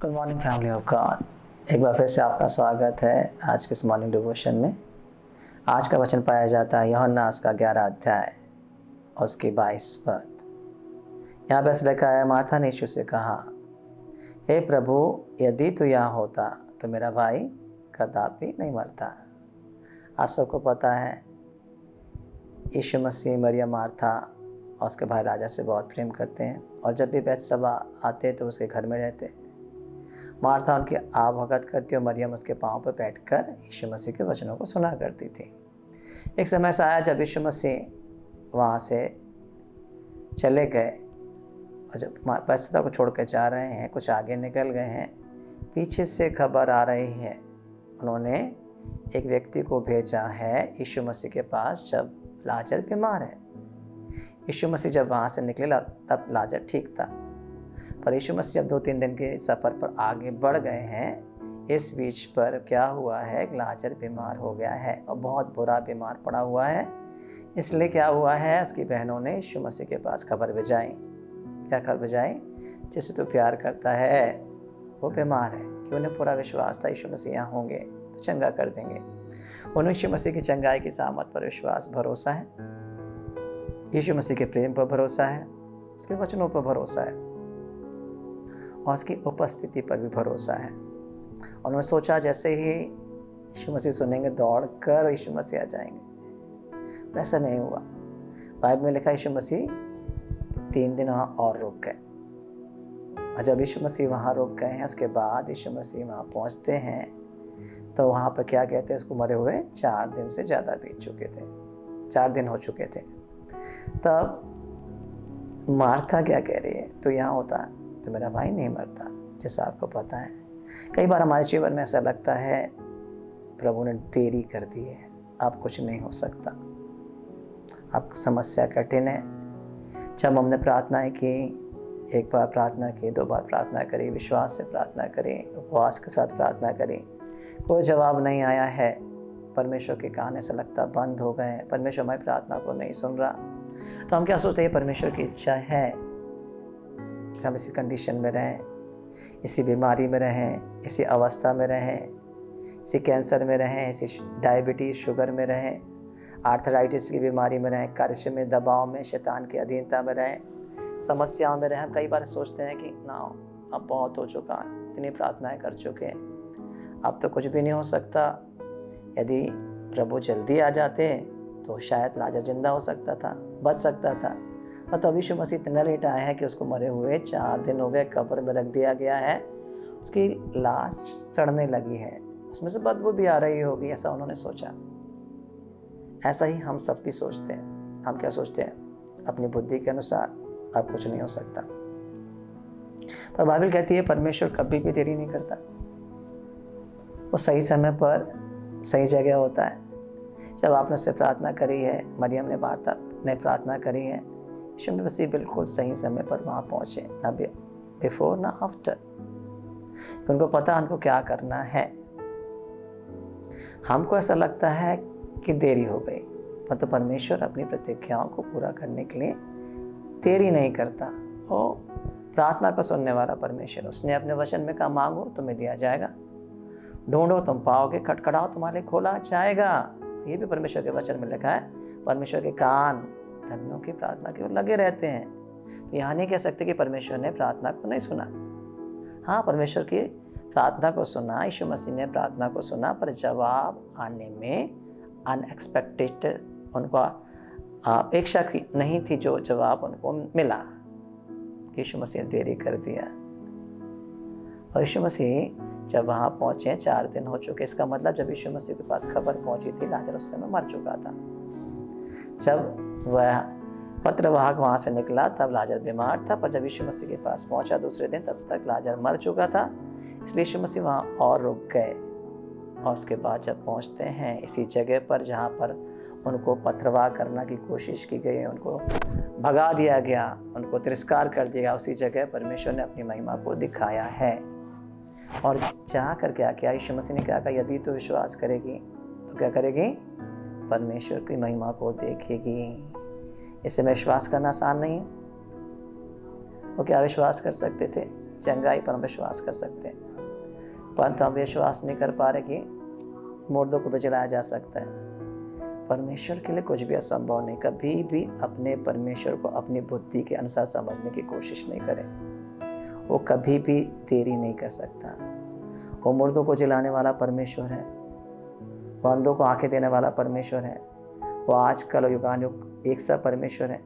Good morning family of God. एक बार फिर से आपका स्वागत है आज के इस मॉर्निंग डिवोशन में। आज का वचन पाया जाता है यूहन्ना उसका 11 अध्याय और उसकी 22 पद। यहाँ पर ऐसा लिखा है, मार्था ने यीशु से कहा, हे प्रभु, यदि तू यहाँ होता तो मेरा भाई कदापि नहीं मरता। आप सबको पता है यीशु मसीह मरियम, मार्था और उसके भाई लाजर से बहुत प्रेम करते हैं और जब भी बैतसैदा आते तो उसके घर में रहते। मार्था उनकी भगत करती और मरियम उसके पाँव पर बैठकर यीशु मसीह के वचनों को सुना करती थी। एक समय ऐसा आया जब यीशु मसीह वहाँ से चले गए और जब बैतसैदा को छोड़ कर जा रहे हैं, कुछ आगे निकल गए हैं, पीछे से खबर आ रही है, उन्होंने एक व्यक्ति को भेजा है यीशु मसीह के पास जब लाजर बीमार है। यीशु मसीह जब वहाँ से निकले तब लाजर ठीक था, पर यीशु मसीह जब 2-3 दिन के सफ़र पर आगे बढ़ गए हैं, इस बीच पर क्या हुआ है, लाजर बीमार हो गया है और बहुत बुरा बीमार पड़ा हुआ है। इसलिए क्या हुआ है, उसकी बहनों ने यीशु मसीह के पास खबर भिजाई। क्या खबर भिजाई? जिसे तू प्यार करता है वो बीमार है। कि उन्हें पूरा विश्वास था यीशु मसीह यहाँ होंगे तो चंगा कर देंगे। उन्हें यीशु मसीह की चंगाई की सामत पर विश्वास, भरोसा है, यीशु मसीह के प्रेम पर भरोसा है, उसके वचनों पर भरोसा है और उसकी उपस्थिति पर भी भरोसा है। उन्होंने सोचा जैसे ही यीशु मसीह सुनेंगे दौड़ कर यीशु मसीह आ जाएंगे। ऐसा नहीं हुआ। बाइबल में लिखा यीशु मसीह 3 दिन वहाँ और रुक गए और जब यीशु मसीह वहाँ रुक गए हैं, उसके बाद यीशु मसीह वहाँ पहुँचते हैं तो वहाँ पर क्या कहते हैं, उसको मरे हुए 4 दिन से ज़्यादा बीत चुके थे, 4 दिन हो चुके थे। तब मार्था क्या कह रही है, तो यहाँ होता तो मेरा भाई नहीं मरता। जैसा आपको पता है कई बार हमारे जीवन में ऐसा लगता है प्रभु ने देरी कर दी है, अब कुछ नहीं हो सकता, अब समस्या कठिन है। जब हमने प्रार्थनाएं की, एक बार प्रार्थना की, 2 बार प्रार्थना करी, विश्वास से प्रार्थना करी, उपवास के साथ प्रार्थना करी, कोई जवाब नहीं आया है, परमेश्वर के कान ऐसा लगता बंद हो गए हैं, परमेश्वर हमारी प्रार्थना को नहीं सुन रहा, तो हम क्या सोचते हैं, परमेश्वर की इच्छा है कि हम इसी कंडीशन में रहें, इसी बीमारी में रहें, इसी अवस्था में रहें, इसी कैंसर में रहें, इसी डायबिटीज़ शुगर में रहें, आर्थराइटिस की बीमारी में रहें, कर्ज में, दबाव में, शैतान की अधीनता में रहें, समस्याओं में रहें। हम कई बार सोचते हैं कि ना अब बहुत हो चुका है, इतनी प्रार्थनाएं कर चुके हैं, अब तो कुछ भी नहीं हो सकता। यदि प्रभु जल्दी आ जाते तो शायद लाजर जिंदा हो सकता था, बच सकता था, और तो अभी यीशु मसीह इतना लेट आया है कि उसको मरे हुए 4 दिन हो गए, कब्र में रख दिया गया है, उसकी लाश सड़ने लगी है, उसमें से बदबू भी आ रही होगी, ऐसा उन्होंने सोचा। ऐसा ही हम सब भी सोचते हैं। हम क्या सोचते हैं, अपनी बुद्धि के अनुसार अब कुछ नहीं हो सकता, पर बाइबल कहती है परमेश्वर कभी भी देरी नहीं करता, वो सही समय पर सही जगह होता है। जब आपने उससे प्रार्थना करी है, मरियम ने, मार्था ने प्रार्थना करी है, यीशु मसीह बिल्कुल सही समय पर वहाँ पहुँचे, ना बिफोर ना आफ्टर। उनको पता उनको क्या करना है। हमको ऐसा लगता है कि देरी हो गई, परंतु परमेश्वर अपनी प्रतिज्ञाओं को पूरा करने के लिए देरी नहीं करता। वो प्रार्थना को सुनने वाला परमेश्वर, उसने अपने वचन में कहा, मांगो तुम्हें दिया जाएगा, ढूंढो तुम पाओगे, खटखटाओ तुम्हारे खोला जाएगा। ये भी परमेश्वर के वचन में लिखा है। परमेश्वर के कान धर्मियों की प्रार्थना की ओर लगे रहते हैं। तो यहाँ नहीं कह सकते कि परमेश्वर ने प्रार्थना को नहीं सुना। हाँ, परमेश्वर की प्रार्थना को सुना, यीशु मसीह ने प्रार्थना को सुना, पर जवाब आने में अनएक्सपेक्टेड उनको अपेक्षा नहीं थी जो जवाब उनको मिला। यीशु मसीह ने देरी कर दिया और यीशु मसीह जब वहाँ पहुँचे 4 दिन हो चुके। इसका मतलब जब यीशु मसीह के पास खबर पहुँची थी लाजर उस समय मर चुका था। जब वह पत्रवाहक वहाँ से निकला तब लाजर बीमार था, पर जब यीशु मसीह के पास पहुँचा दूसरे दिन तब तक लाजर मर चुका था। इसलिए यीशु मसीह वहाँ और रुक गए और उसके बाद जब पहुँचते हैं इसी जगह पर जहाँ पर उनको पथरवाह करने की कोशिश की गई, उनको भगा दिया गया, उनको तिरस्कार कर दिया गया, उसी जगह परमेश्वर ने अपनी महिमा को दिखाया है। और जा कर क्या किया, यीशु मसीह ने क्या कहा, यदि तो विश्वास करेगी तो क्या करेगी, परमेश्वर की महिमा को देखेगी। इसे में विश्वास करना आसान नहीं है। वो क्या विश्वास कर सकते थे, चंगाई पर हम विश्वास कर सकते हैं, परंतु हम विश्वास नहीं कर पा रहे कि मुर्दों को भी जलाया जा सकता है। परमेश्वर के लिए कुछ भी असंभव नहीं। कभी भी अपने परमेश्वर को अपनी बुद्धि के अनुसार समझने की कोशिश नहीं करें, वो कभी भी देरी नहीं कर सकता। वो मुर्दों को जलाने वाला परमेश्वर है, वो अंधों को आंखें देने वाला परमेश्वर है, वो आजकल युगानुयुग एक सा परमेश्वर है।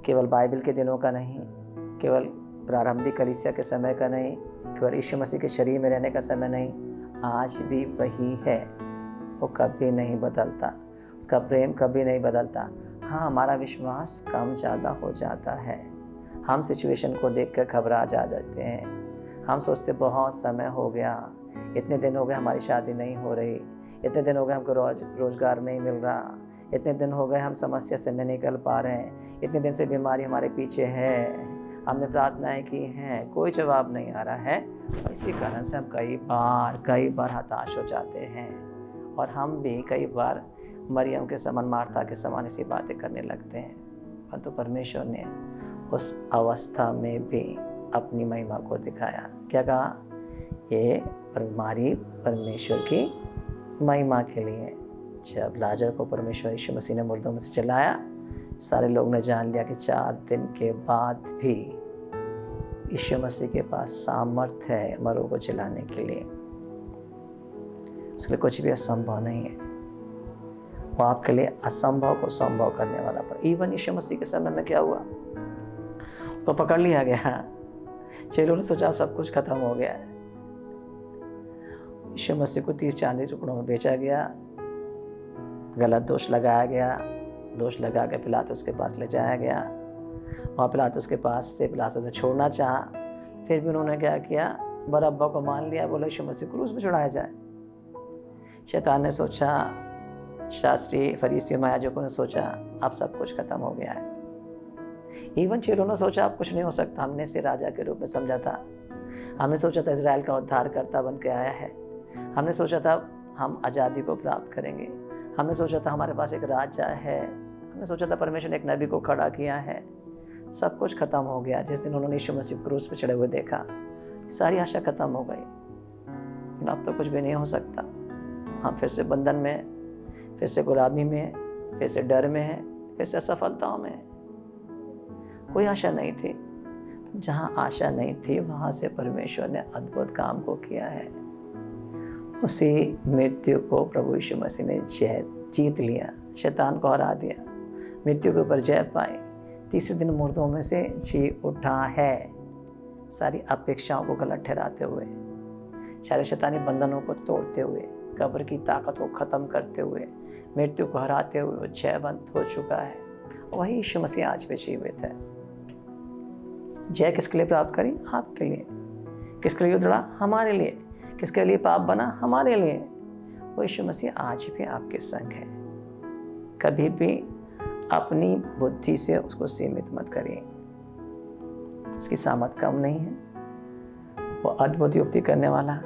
केवल बाइबल के दिनों का नहीं, केवल प्रारंभिक कलीसिया के समय का नहीं, केवल यीशु मसीह के शरीर में रहने का समय नहीं, आज भी वही है। वो कभी नहीं बदलता, उसका प्रेम कभी नहीं बदलता। हाँ, हमारा विश्वास कम ज़्यादा हो जाता है, हम सिचुएशन को देखकर घबरा जाते हैं। हम सोचते बहुत समय हो गया, इतने दिन हो गए हमारी शादी नहीं हो रही, इतने दिन हो गए हमको रोज़गार नहीं मिल रहा, इतने दिन हो गए हम समस्या से नहीं निकल पा रहे हैं, इतने दिन से बीमारी हमारे पीछे है, हमने प्रार्थनाएं की हैं, कोई जवाब नहीं आ रहा है। और इसी कारण से हम कई बार हताश हो जाते हैं, और हम भी कई बार मरियम के समान, मार्था के समान इसी बातें करने लगते हैं। परंतु परमेश्वर ने उस अवस्था में भी अपनी महिमा को दिखाया। क्या कहा? ये हमारी परमेश्वर की महिमा के लिए। जब लाजर को परमेश्वर यीशु मसीह ने मुर्दों में से जलाया, सारे लोग ने जान लिया कि 4 दिन के बाद भी यीशु मसीह के पास सामर्थ्य है मरों को जलाने के लिए। उसके लिए कुछ भी असंभव नहीं है। वो आपके लिए असंभव को संभव करने वाला। पर इवन यीशु मसीह के समय में क्या हुआ? तो पकड़ लिया गया, चेलों ने सोचा सब कुछ खत्म हो गया है। यीशु मसीह को 30 चांदी टुकड़ों में बेचा गया, गलत दोष लगाया गया, दोष लगा के पिलातुस के पास ले जाया गया। वहाँ पिलातुस के पास से पिलातुस से छोड़ना चाहा, फिर भी उन्होंने क्या किया? बरअब्बा को मान लिया, बोले यीशु मसीह क्रूस पे चढ़ाया जाए। शैतान ने सोचा, शास्त्री फरीसियों याजकों ने सोचा अब सब कुछ खत्म हो गया है। इवन चेलों ने सोचा अब कुछ नहीं हो सकता। हमने इसे राजा के रूप में समझा था, हमने सोचा था इजराइल का उद्धारकर्ता बन के आया है, हमने सोचा था हम आज़ादी को प्राप्त करेंगे, हमने सोचा था हमारे पास एक राजा है, हमने सोचा था परमेश्वर ने एक नबी को खड़ा किया है। सब कुछ खत्म हो गया जिस दिन उन्होंने यीशु मसीह क्रूस पे चढ़े हुए देखा। सारी आशा खत्म हो गई। अब तो कुछ भी नहीं हो सकता। हम फिर से बंधन में, फिर से गुलामी में, फिर से डर में है, फिर से असफलताओं में। कोई आशा नहीं थी। जहाँ आशा नहीं थी वहाँ से परमेश्वर ने अद्भुत काम को किया है। उसी मृत्यु को प्रभु यीशु मसीह ने जीत लिया, शैतान को हरा दिया, मृत्यु के ऊपर जय पाई, तीसरे दिन मुर्दों में से जी उठा है। सारी अपेक्षाओं को गलत ठहराते हुए, सारे शैतानी बंधनों को तोड़ते हुए, कब्र की ताकत को ख़त्म करते हुए, मृत्यु को हराते हुए वो जयवंत हो चुका है। वही यीशु मसीह आज भी जीवित है। जय किसके लिए प्राप्त करी? आपके लिए। किसके लिए उतरा? हमारे लिए। किसके लिए पाप बना? हमारे लिए। वो यीशु मसीह आज भी आपके संग है। कभी भी अपनी बुद्धि से उसको सीमित मत करिए। उसकी सामर्थ कम नहीं है। वो अद्भुत युक्ति करने वाला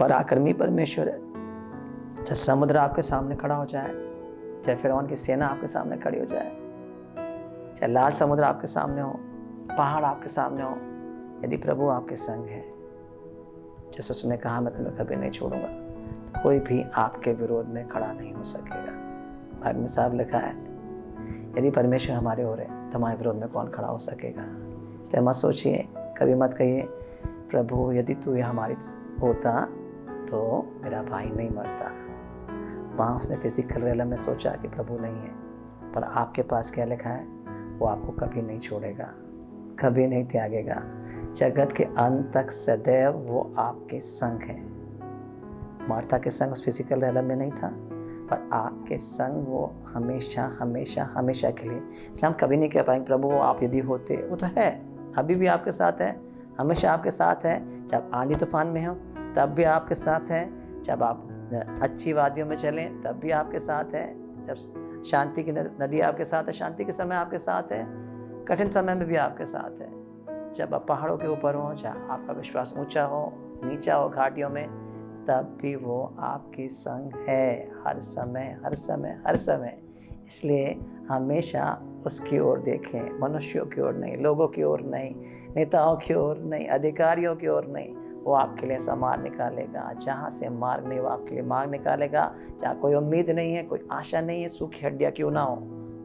पराक्रमी परमेश्वर है। चाहे समुद्र आपके सामने खड़ा हो जाए, चाहे फिरौन की सेना आपके सामने खड़ी हो जाए, चाहे लाल समुद्र आपके सामने हो, पहाड़ आपके सामने हो, यदि प्रभु आपके संग है, जैसे उसने कहा मैं तुम्हें कभी नहीं छोड़ूंगा, तो कोई भी आपके विरोध में खड़ा नहीं हो सकेगा। बाइबल में साफ लिखा है, यदि परमेश्वर हमारे हो रहे तो हमारे विरोध में कौन खड़ा हो सकेगा। इसलिए मत सोचिए, कभी मत कहिए प्रभु यदि तू ये हमारी होता तो मेरा भाई नहीं मरता। वहाँ उसने फिजिकल रियलम में सोचा कि प्रभु नहीं है, पर आपके पास क्या लिखा है? वो आपको कभी नहीं छोड़ेगा, कभी नहीं त्यागेगा। जगत के अंत तक सदैव वो आपके संग है। मार्था के संग उस फिजिकल रियलम में नहीं था, पर आपके संग वो हमेशा हमेशा हमेशा के लिए। इसलिए हम कभी नहीं कह पाएंगे प्रभु आप यदि होते। वो तो है, अभी भी आपके साथ है, हमेशा आपके साथ है। जब आंधी तूफान में हो तब भी आपके साथ है, जब आप अच्छी वादियों में चलें तब भी आपके साथ है, जब शांति की नदी आपके साथ है, शांति के समय आपके साथ है, कठिन समय में भी आपके साथ है। जब आप पहाड़ों के ऊपर हो, चाहे आपका विश्वास ऊंचा हो नीचा हो, घाटियों में, तब भी वो आपके संग है। हर समय हर समय हर समय इसलिए हमेशा उसकी ओर देखें, मनुष्यों की ओर नहीं, लोगों की ओर नहीं, नेताओं की ओर नहीं, अधिकारियों की ओर नहीं। वो आपके लिए ऐसा मार्ग निकालेगा, जहाँ से मार्ग नहीं वो आपके लिए मार्ग निकालेगा। जहाँ कोई उम्मीद नहीं है, कोई आशा नहीं है, सूखी हड्डियाँ क्यों ना हो,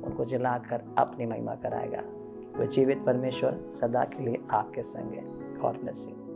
उनको जलाकर अपनी महिमा कराएगा। वो जीवित परमेश्वर सदा के लिए आपके संग है। God bless you.